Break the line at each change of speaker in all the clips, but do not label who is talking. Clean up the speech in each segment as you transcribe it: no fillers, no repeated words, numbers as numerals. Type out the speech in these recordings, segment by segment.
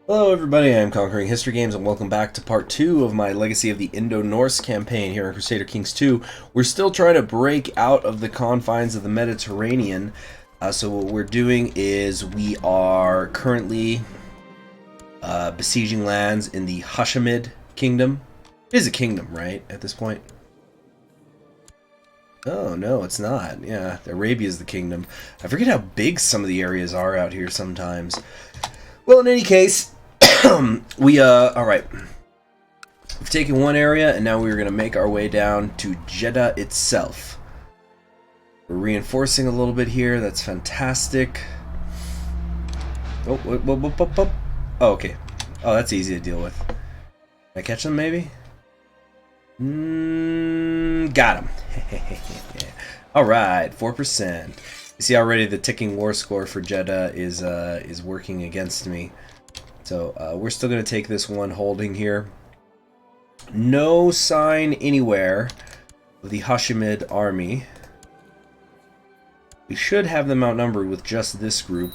Hello everybody, I'm Conquering History Games and welcome back to part 2 of my Legacy of the Indo-Norse campaign here in Crusader Kings 2. We're still trying to break out of the confines of the Mediterranean. So what we're doing is we are currently besieging lands in the Hashemid Kingdom. It is a kingdom, right, at this point? Oh, no, it's not. Yeah, Arabia is the kingdom. I forget how big some of the areas are out here sometimes. Well, in any case, alright. We've taken one area, and now we're going to make our way down to Jeddah itself. We're reinforcing a little bit here. That's fantastic. Oh, oh, okay. Oh, that's easy to deal with. Can I catch them, maybe? Got him. Alright, 4%. You see already the ticking war score for Jeddah is working against me. So we're still going to take this one holding here. No sign anywhere of the Hashemid army. We should have them outnumbered with just this group.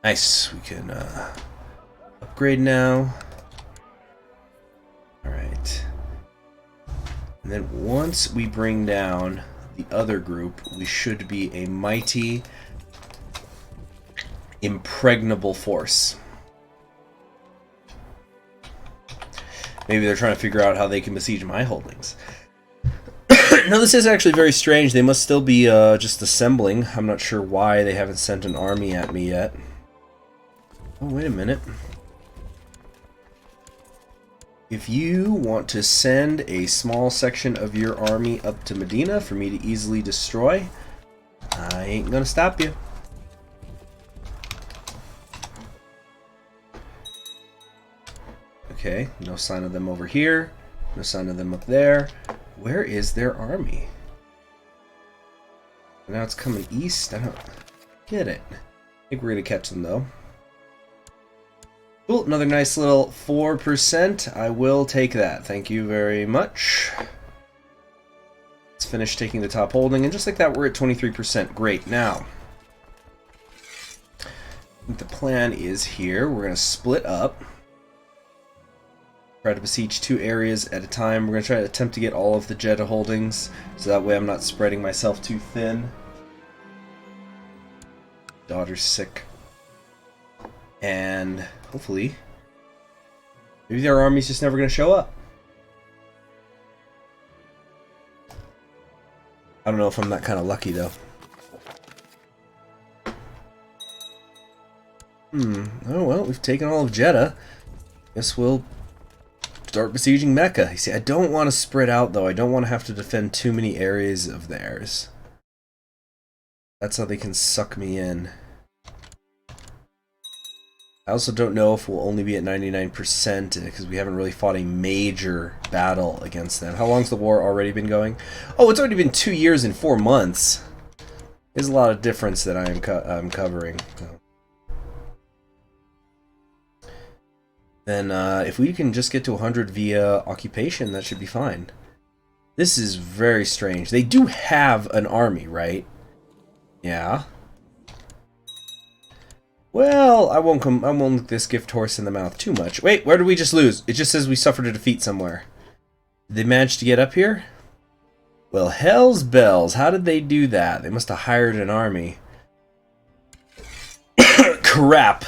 Nice. We can upgrade now. Alright. And then once we bring down the other group, we should be a mighty, impregnable force. Maybe they're trying to figure out how they can besiege my holdings. No, this is actually very strange. They must still be just assembling. I'm not sure why they haven't sent an army at me yet. Oh, wait a minute. If you want to send a small section of your army up to Medina for me to easily destroy, I ain't gonna stop you. Okay, no sign of them over here. No sign of them up there. Where is their army? Now it's coming east. I don't get it. I think we're gonna catch them though. Cool, another nice little 4%. I will take that. Thank you very much. Let's finish taking the top holding, and just like that, we're at 23%. Great. Now, I think the plan is here. We're gonna split up. Try to besiege 2 areas at a time. We're going to try to attempt to get all of the Jeddah holdings, so that way I'm not spreading myself too thin. Daughter's sick. And hopefully, maybe their army's just never going to show up. I don't know if I'm that kind of lucky, though. Oh well, we've taken all of Jeddah. Guess we'll start besieging Mecca. You see, I don't want to spread out, though. I don't want to have to defend too many areas of theirs. That's how they can suck me in. I also don't know if we'll only be at 99% because we haven't really fought a major battle against them. How long's the war already been going? Oh, it's already been 2 years and 4 months. There's a lot of difference that I'm covering. So. Then if we can just get to 100 via occupation, that should be fine. This is very strange. They do have an army, right? Yeah. Well, I won't look this gift horse in the mouth too much. Wait, where did we just lose? It just says we suffered a defeat somewhere. Did they manage to get up here? Well, hell's bells. How did they do that? They must have hired an army. Crap.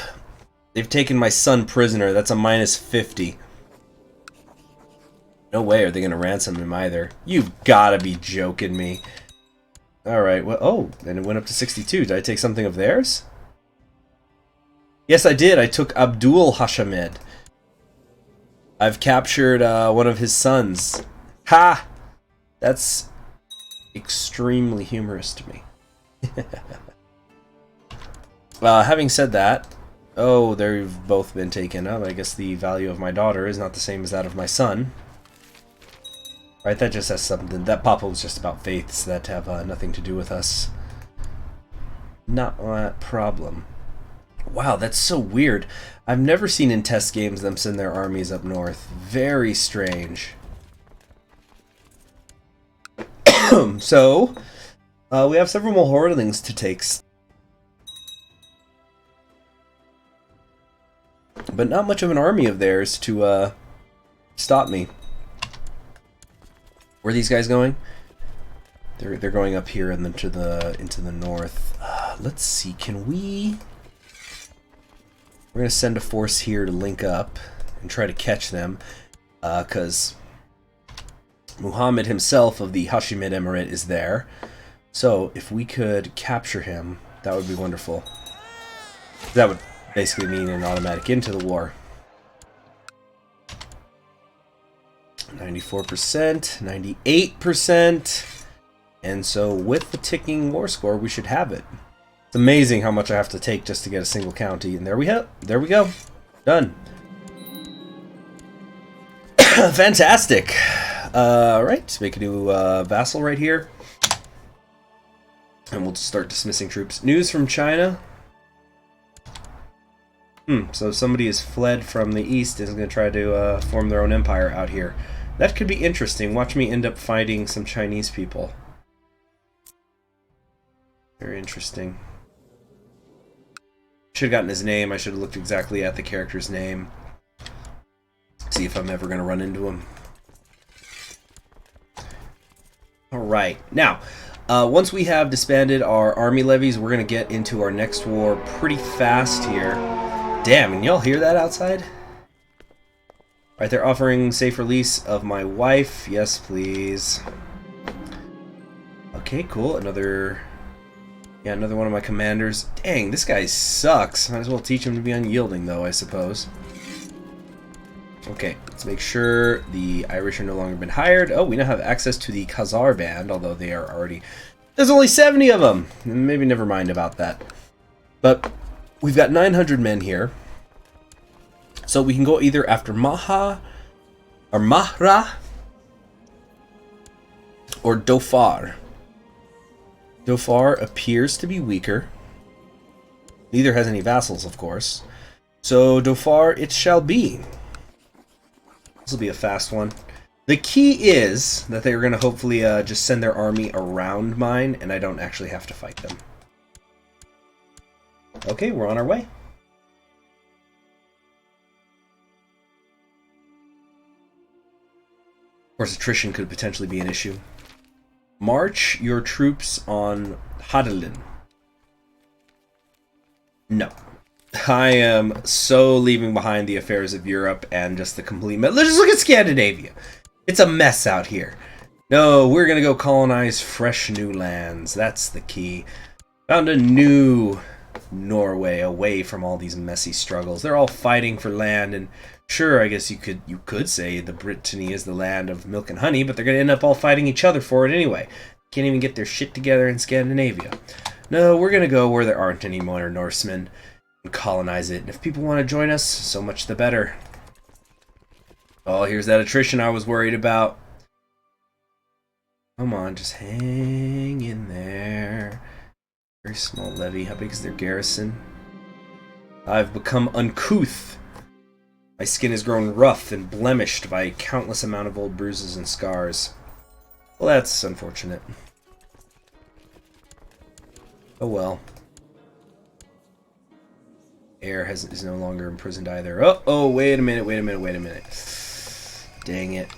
They've taken my son prisoner. That's a -50. No way are they going to ransom him either. You've got to be joking me. Alright, well, oh, and it went up to 62. Did I take something of theirs? Yes, I did. I took Abdul Hashemid. I've captured one of his sons. Ha! That's extremely humorous to me. Having said that, oh, they've both been taken up. I guess the value of my daughter is not the same as that of my son. Right, that just has something. That Papa was just about faiths that have nothing to do with us. Not a problem. Wow, that's so weird. I've never seen in test games them send their armies up north. Very strange. So, we have several more hoardings to take. but not much of an army of theirs to stop me. Where are these guys going? They're going up here and then into the north. Let's see. Can we? We're gonna send a force here to link up and try to catch them, because Muhammad himself of the Hashemite Emirate is there. So if we could capture him, that would be wonderful. That would basically mean an automatic into the war. 94%, 98%, and so with the ticking war score, we should have it. It's amazing how much I have to take just to get a single county, and there we go, done. Fantastic. Right, make a new vassal right here, and we'll start dismissing troops. News from China. So somebody has fled from the east and is going to try to form their own empire out here. That could be interesting. Watch me end up fighting some Chinese people. Very interesting. Should have gotten his name. I should have looked exactly at the character's name. See if I'm ever going to run into him. Alright. Now, once we have disbanded our army levies, we're going to get into our next war pretty fast here. Damn, and y'all hear that outside? Alright, they're offering safe release of my wife. Yes, please. Okay, cool. Another one of my commanders. Dang, this guy sucks. Might as well teach him to be unyielding, though, I suppose. Okay, let's make sure the Irish are no longer been hired. Oh, we now have access to the Khazar band, although they are already... There's only 70 of them! Maybe never mind about that. But we've got 900 men here. So we can go either after Maha, or Mahra, or Dhofar. Dhofar appears to be weaker. Neither has any vassals, of course. So Dhofar it shall be. This will be a fast one. The key is that they're going to hopefully just send their army around mine, and I don't actually have to fight them. Okay, we're on our way. Of course, attrition could potentially be an issue. March your troops on Hadelin. No. I am so leaving behind the affairs of Europe and just the complete mess. Let's just look at Scandinavia. It's a mess out here. No, we're going to go colonize fresh new lands. That's the key. Found a new Norway away from all these messy struggles. They're all fighting for land, and sure, I guess you could say the Brittany is the land of milk and honey, but they're going to end up all fighting each other for it anyway. Can't even get their shit together in Scandinavia. No, we're going to go where there aren't any more Norsemen and colonize it. And if people want to join us, so much the better. Oh, here's that attrition I was worried about. Come on, just hang in there. Very small levy. How big is their garrison? I've become uncouth. My skin has grown rough and blemished by a countless amount of old bruises and scars. Well, that's unfortunate. Oh well. Air is no longer imprisoned either. Oh, wait a minute. Dang it.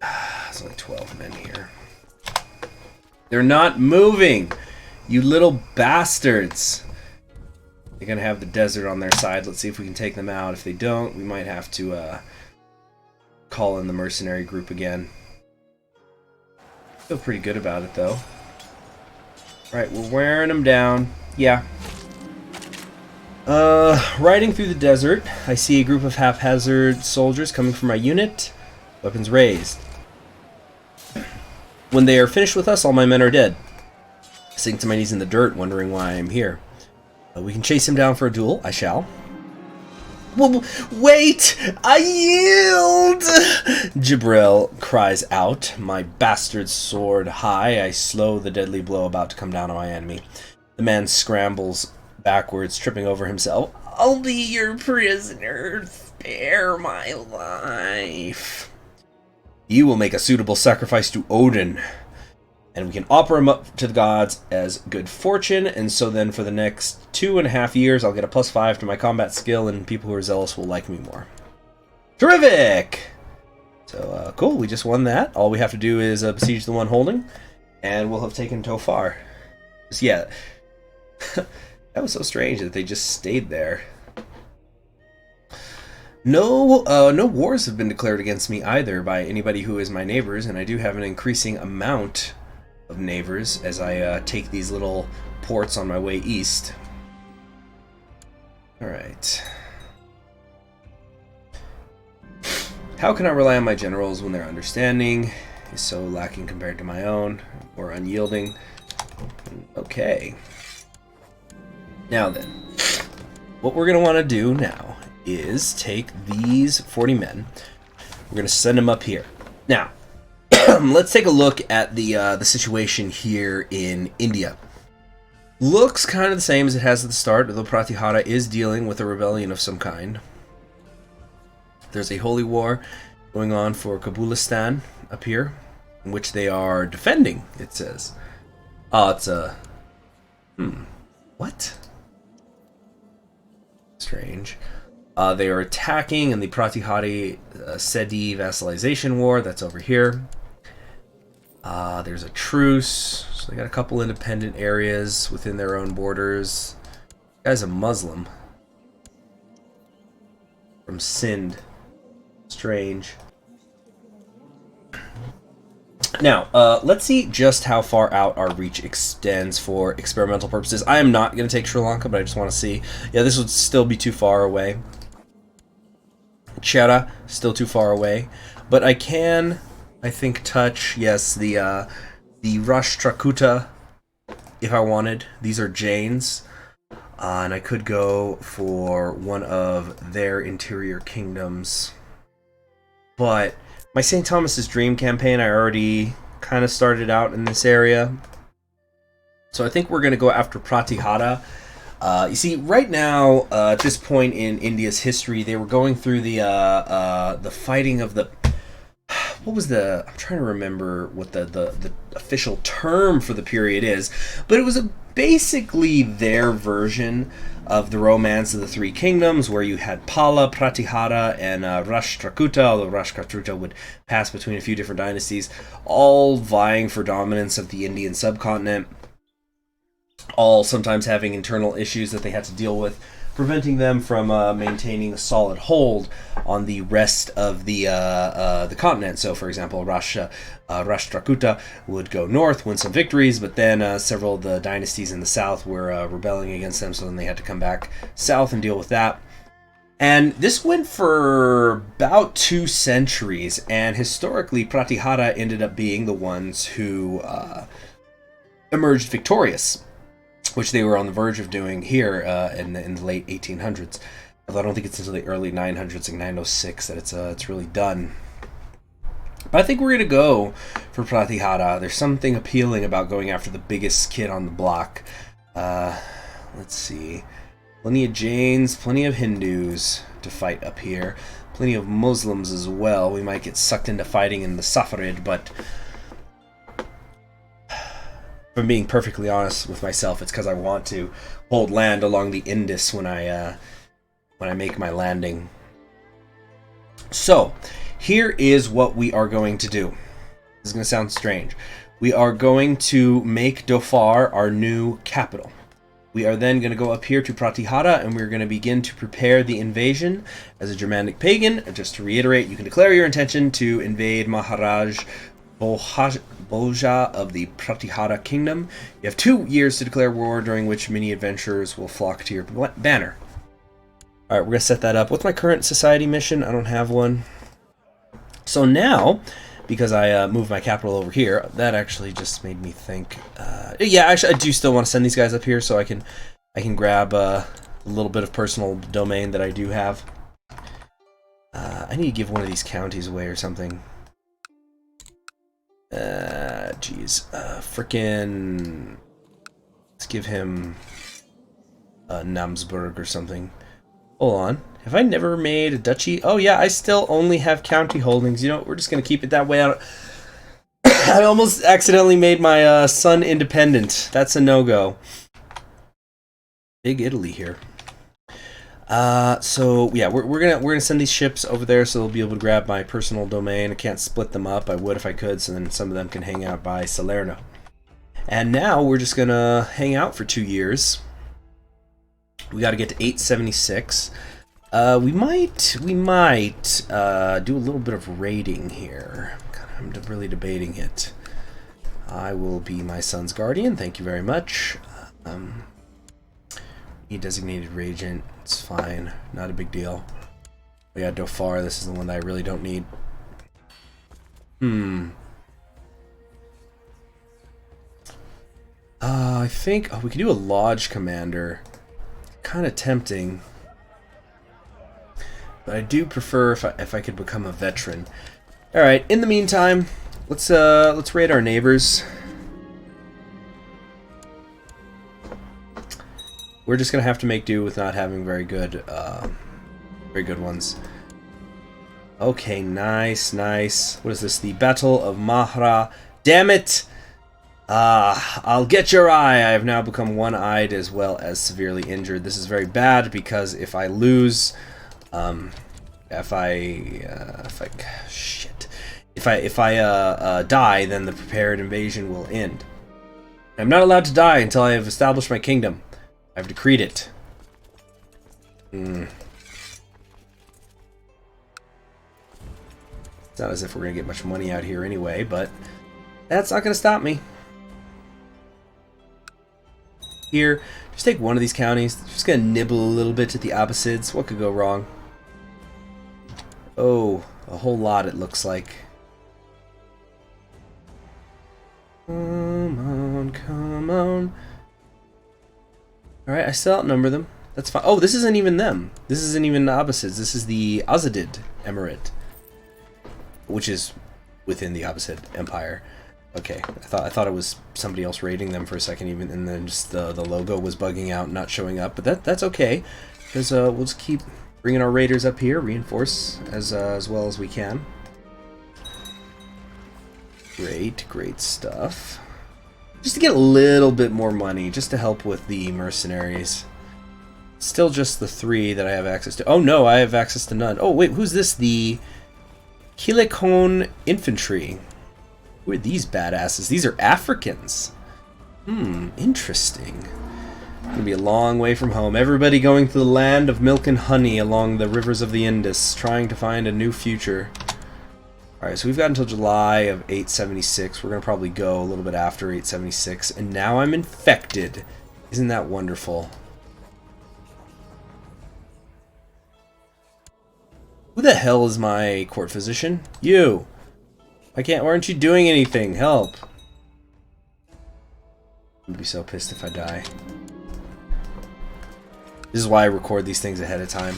There's only 12 men here. They're not moving! You little bastards! They're gonna have the desert on their side. Let's see if we can take them out. If they don't, we might have to call in the mercenary group again. Feel pretty good about it, though. Alright, we're wearing them down. Yeah. Riding through the desert, I see a group of haphazard soldiers coming from my unit. Weapons raised. When they are finished with us, all my men are dead. Sink to my knees in the dirt, wondering why I am here. We can chase him down for a duel. I shall. Wait! I yield! Jibril cries out. My bastard sword high, I slow the deadly blow about to come down on my enemy. The man scrambles backwards, tripping over himself. I'll be your prisoner. Spare my life. You will make a suitable sacrifice to Odin. And we can offer them up to the gods as good fortune. And so then for the next 2.5 years, I'll get a +5 to my combat skill, and people who are zealous will like me more. Terrific! So, cool, we just won that. All we have to do is besiege the one holding, and we'll have taken Tofar. So, yeah, that was so strange that they just stayed there. No wars have been declared against me either by anybody who is my neighbors, and I do have an increasing amount of neighbors as I take these little ports on my way east. Alright. How can I rely on my generals when their understanding is so lacking compared to my own, or unyielding? Okay. Now then, what we're going to want to do now is take these 40 men. We're going to send them up here. Now, let's take a look at the situation here in India. Looks kind of the same as it has at the start, although Pratihara is dealing with a rebellion of some kind. There's a holy war going on for Kabulistan up here, in which they are defending, it says. Oh, it's a... What? Strange. They are attacking in the Pratihari Sedi vassalization war. That's over here. There's a truce. So they got a couple independent areas within their own borders. This guy's a Muslim. From Sindh. Strange. Now, let's see just how far out our reach extends for experimental purposes. I am not going to take Sri Lanka, but I just want to see. Yeah, this would still be too far away. Chera, still too far away. But I can, I think, touch, yes, the Rashtrakuta, if I wanted. These are Jains. And I could go for one of their interior kingdoms. But my St. Thomas's Dream campaign, I already kind of started out in this area. So I think we're going to go after Pratihara. You see, right now, at this point in India's history, they were going through the fighting of the... What was the... I'm trying to remember what the official term for the period is. But it was basically their version of the Romance of the Three Kingdoms, where you had Pala, Pratihara, and Rashtrakuta, although Rashtrakuta would pass between a few different dynasties, all vying for dominance of the Indian subcontinent, all sometimes having internal issues that they had to deal with, preventing them from maintaining a solid hold on the rest of the continent. So, for example, Rashtrakuta would go north, win some victories, but then several of the dynasties in the south were rebelling against them, so then they had to come back south and deal with that. And this went for about 2 centuries, and historically, Pratihara ended up being the ones who emerged victorious, which they were on the verge of doing here in the late 1800s. Although I don't think it's until the early 900s, like 906, that it's really done. But I think we're going to go for Pratihara. There's something appealing about going after the biggest kid on the block. Let's see. Plenty of Jains, plenty of Hindus to fight up here. Plenty of Muslims as well. We might get sucked into fighting in the Safarid, but... if I'm being perfectly honest with myself, it's because I want to hold land along the Indus when I make my landing. So, here is what we are going to do. This is going to sound strange. We are going to make Dhofar our new capital. We are then going to go up here to Pratihara, and we're going to begin to prepare the invasion as a Germanic pagan. And just to reiterate, you can declare your intention to invade Maharaj Bhoja of the Pratihara Kingdom. You have 2 years to declare war, during which many adventurers will flock to your banner. Alright, we're going to set that up. What's my current society mission? I don't have one. So now, because I moved my capital over here, that actually just made me think... yeah, actually, I do still want to send these guys up here so I can grab a little bit of personal domain that I do have. I need to give one of these counties away or something. Jeez. Frickin'... let's give him Namsburg or something. Hold on. Have I never made a duchy? Oh yeah, I still only have county holdings. You know, we're just going to keep it that way. I almost accidentally made my son independent. That's a no-go. Big Italy here. So yeah, we're gonna send these ships over there so they'll be able to grab my personal domain. I can't split them up. I would if I could, so then some of them can hang out by Salerno. And now we're just gonna hang out for 2 years. We got to get to 876. We might do a little bit of raiding here. I'm really debating it. I will be my son's guardian. Thank you very much. He designated regent. It's fine. Not a big deal. We got Dhofar. This is the one that I really don't need. I think we could do a lodge commander. Kind of tempting. But I do prefer if I could become a veteran. All right. In the meantime, let's raid our neighbors. We're just gonna have to make do with not having very good ones. Okay, nice. What is this? The Battle of Mahra. Damn it! I'll get your eye. I have now become one-eyed as well as severely injured. This is very bad because if I lose, if I die, then the prepared invasion will end. I'm not allowed to die until I have established my kingdom. I've decreed it. It's not as if we're going to get much money out here anyway, but that's not going to stop me. Here, just take one of these counties. Just going to nibble a little bit at the Abbasids. What could go wrong? Oh, a whole lot it looks like. Come on. Alright, I still outnumber them. That's fine. Oh, this isn't even them. This isn't even the Abbasids. This is the Azzadid Emirate, which is within the Abbasid Empire. Okay, I thought it was somebody else raiding them for a second, even, and then just the logo was bugging out, and not showing up. But that's okay, because we'll just keep bringing our raiders up here, reinforce as well as we can. Great stuff. Just to get a little bit more money, just to help with the mercenaries. Still just the 3 that I have access to. Oh no, I have access to none. Oh wait, who's this? The Kilikon Infantry. Who are these badasses? These are Africans. Interesting. Gonna be a long way from home. Everybody going to the land of milk and honey along the rivers of the Indus, trying to find a new future. Alright, so we've got until July of 876. We're going to probably go a little bit after 876. And now I'm infected. Isn't that wonderful? Who the hell is my court physician? You! Why aren't you doing anything? Help! I'd be so pissed if I die. This is why I record these things ahead of time.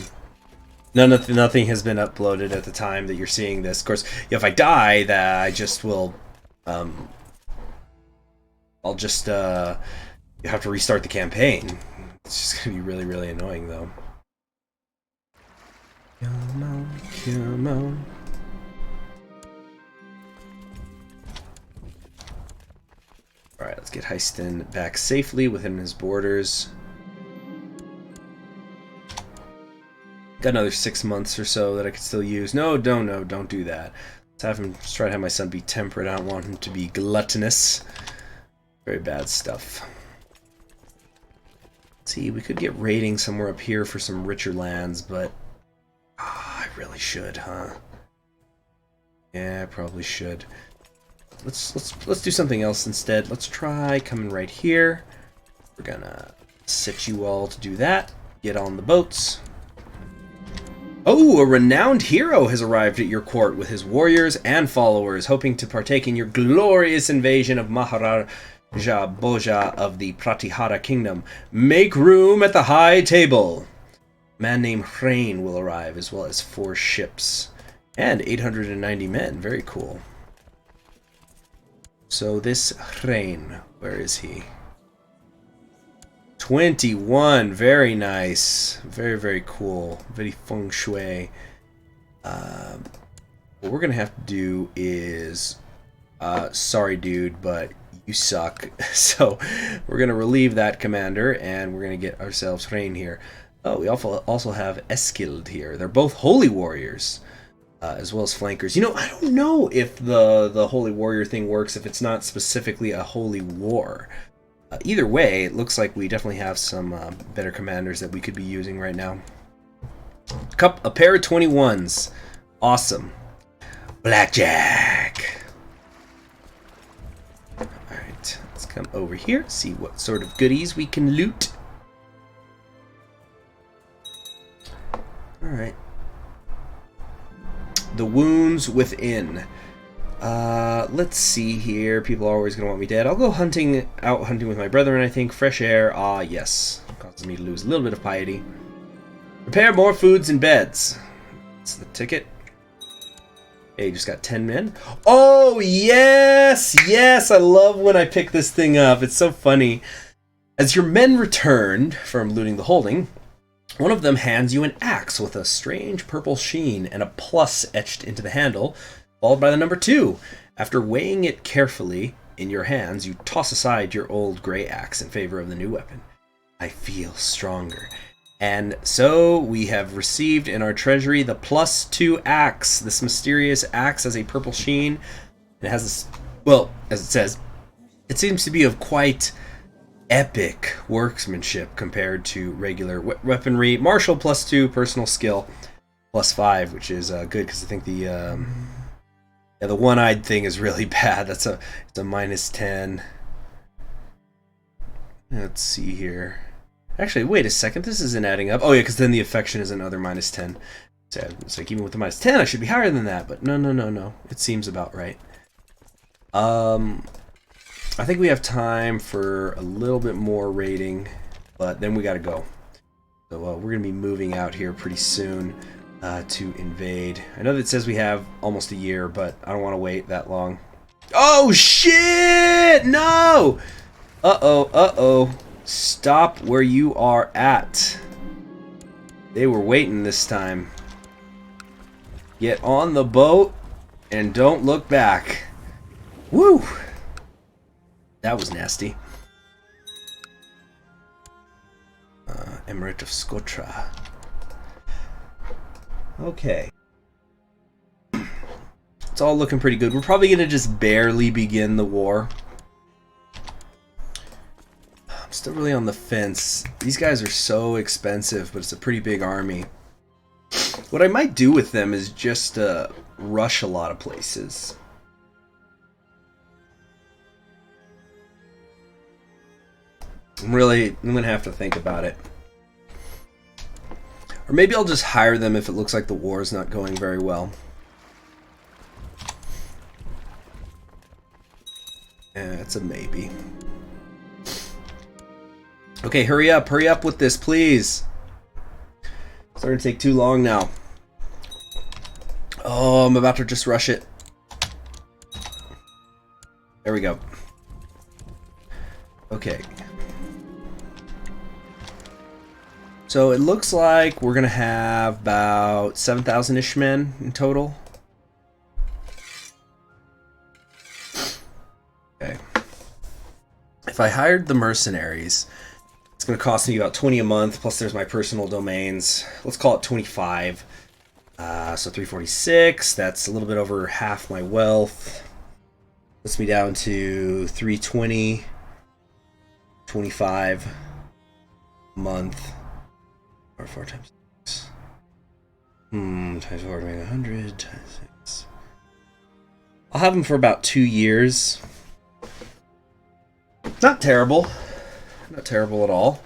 Nothing has been uploaded at the time that you're seeing this. Of course, if I die, that I just will, I'll just have to restart the campaign. It's just gonna be really annoying, though. Come on. All right, let's get Heiston back safely within his borders. Got another 6 months or so that I could still use. No, don't do that. Let's try to have my son be temperate. I don't want him to be gluttonous. Very bad stuff. Let's see, we could get raiding somewhere up here for some richer lands, but I really should, huh? Yeah, I probably should. Let's do something else instead. Let's try coming right here. We're gonna set you all to do that. Get on the boats. Oh, a renowned hero has arrived at your court with his warriors and followers, hoping to partake in your glorious invasion of Maharaja Bhoja of the Pratihara Kingdom. Make room at the high table. A man named Hrain will arrive, as well as 4 ships. And 890 men. Very cool. So this Hrain, where is he? 21, very nice. Very cool. Very feng shui. What we're going to have to do is Sorry, dude, but you suck. So we're going to relieve that commander, and we're going to get ourselves Rain here. Oh, we also have Eskild here. They're both holy warriors, as well as flankers. You know, I don't know if the holy warrior thing works if it's not specifically a holy war. Either way, it looks like we definitely have some better commanders that we could be using right now. A pair of 21s. Awesome. Blackjack. Alright, let's come over here, see what sort of goodies we can loot. Alright. The wounds within. Let's see here. People are always going to want me dead. I'll go out hunting with my brethren, I think. Fresh air. Ah, yes. Causes me to lose a little bit of piety. Prepare more foods and beds. That's the ticket. Hey, you just got 10 men. Oh, yes! Yes! I love when I pick this thing up. It's so funny. As your men returned from looting the holding, one of them hands you an axe with a strange purple sheen and a plus etched into the handle, followed by the number 2. After weighing it carefully in your hands, you toss aside your old gray axe in favor of the new weapon. I feel stronger. And so we have received in our treasury the +2 axe. This mysterious axe has a purple sheen. It has this, well, as it says, it seems to be of quite epic workmanship compared to regular weaponry. Martial +2, personal skill +5, which is good because I think the one-eyed thing is really bad. It's a -10. Let's see here. Actually, wait a second. This isn't adding up. Oh yeah, because then the affection is another -10. So it's like even with the -10, I should be higher than that. But no. It seems about right. I think we have time for a little bit more raiding, but then we got to go. So we're going to be moving out here pretty soon to invade. I know that it says we have almost a year, but I don't want to wait that long. Oh, shit! No! Uh-oh. Stop where you are at. They were waiting this time. Get on the boat and don't look back. Woo! That was nasty. Emirate of Skotra. Okay. It's all looking pretty good. We're probably going to just barely begin the war. I'm still really on the fence. These guys are so expensive, but it's a pretty big army. What I might do with them is just rush a lot of places. I'm gonna have to think about it. Or maybe I'll just hire them if it looks like the war is not going very well. It's a maybe. Okay, hurry up with this, please. It's starting to take too long now. Oh, I'm about to just rush it. There we go. Okay. So it looks like we're gonna have about 7,000-ish men in total. Okay. If I hired the mercenaries, it's gonna cost me about 20 a month, plus there's my personal domains. Let's call it 25. So 346, that's a little bit over half my wealth. Puts me down to 320, 25 a month. Or 4 times 6. Times 4 to make 100, times 6. I'll have them for about 2 years. Not terrible. Not terrible at all.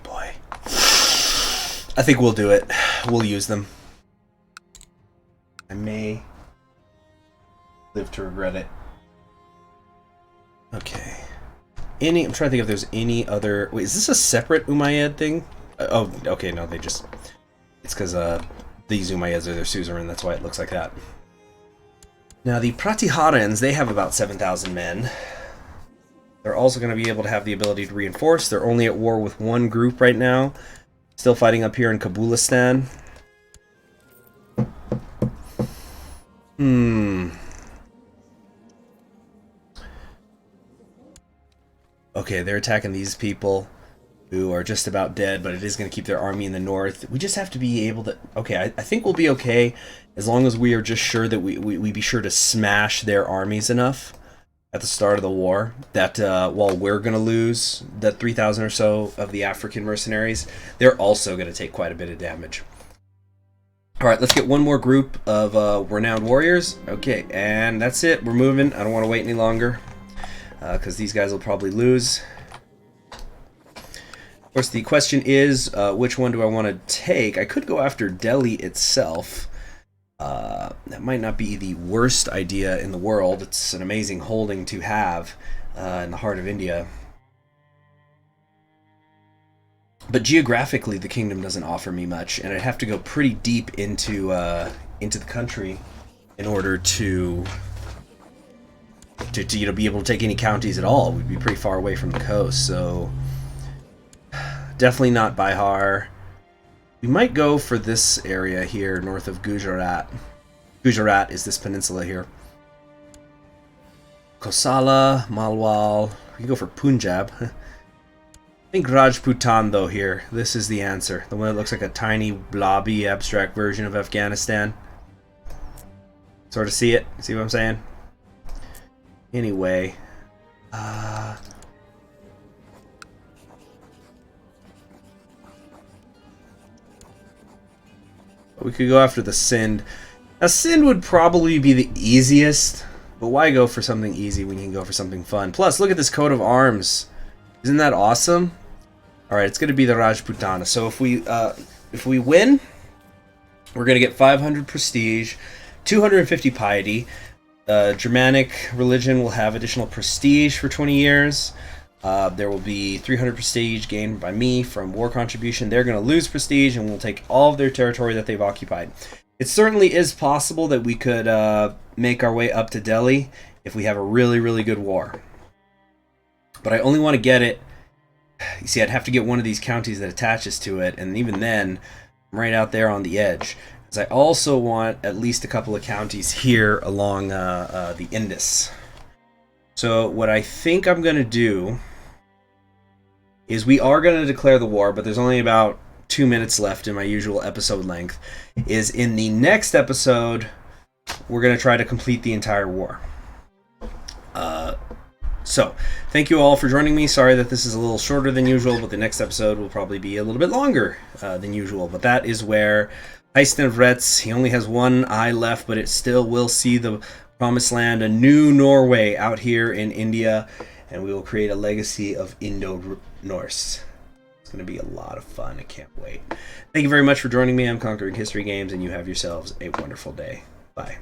Boy. I think we'll do it. We'll use them. I may live to regret it. Okay. I'm trying to think if there's any other... Wait, is this a separate Umayyad thing? Oh, okay, no, they just... It's because these Umayyads are their suzerain, that's why it looks like that. Now, the Pratiharans, they have about 7,000 men. They're also going to be able to have the ability to reinforce. They're only at war with one group right now. Still fighting up here in Kabulistan. Hmm. Okay, they're attacking these people who are just about dead, but it is going to keep their army in the north. We just have to be able to... Okay, I think we'll be okay as long as we are just sure that we be sure to smash their armies enough at the start of the war that while we're going to lose that 3,000 or so of the African mercenaries, they're also going to take quite a bit of damage. All right, let's get one more group of renowned warriors. Okay, and that's it. We're moving. I don't want to wait any longer because these guys will probably lose. Of course, the question is, which one do I want to take? I could go after Delhi itself. That might not be the worst idea in the world. It's an amazing holding to have in the heart of India. But geographically, the kingdom doesn't offer me much, and I'd have to go pretty deep into the country in order to be able to take any counties at all. We'd be pretty far away from the coast, so definitely not Bihar. We might go for this area here, north of Gujarat. Gujarat is this peninsula here. Kosala, Malwal. We can go for Punjab. I think Rajputan, though, here. This is the answer. The one that looks like a tiny, blobby, abstract version of Afghanistan. Sort of see it? See what I'm saying? Anyway. We could go after the Sindh. Now, Sindh would probably be the easiest, but why go for something easy when you can go for something fun? Plus, look at this coat of arms. Isn't that awesome? All right, it's going to be the Rajputana. So if we win, we're going to get 500 prestige, 250 piety. Germanic religion will have additional prestige for 20 years. There will be 300 prestige gained by me from war contribution. They're going to lose prestige, and we'll take all of their territory that they've occupied. It certainly is possible that we could make our way up to Delhi if we have a really, really good war. But I only want to get it... You see, I'd have to get one of these counties that attaches to it, and even then, I'm right out there on the edge. Because I also want at least a couple of counties here along the Indus. So what I think I'm going to do is we are going to declare the war, but there's only about 2 minutes left in my usual episode length. Is in the next episode, we're going to try to complete the entire war. So, thank you all for joining me. Sorry that this is a little shorter than usual, but the next episode will probably be a little bit longer than usual. But that is where Eystein of Retz, he only has one eye left, but it still will see the Promised Land, a new Norway out here in India, and we will create a legacy of Indo-Norse. It's going to be a lot of fun. I can't wait. Thank you very much for joining me. I'm Conquering History Games, and you have yourselves a wonderful day. Bye.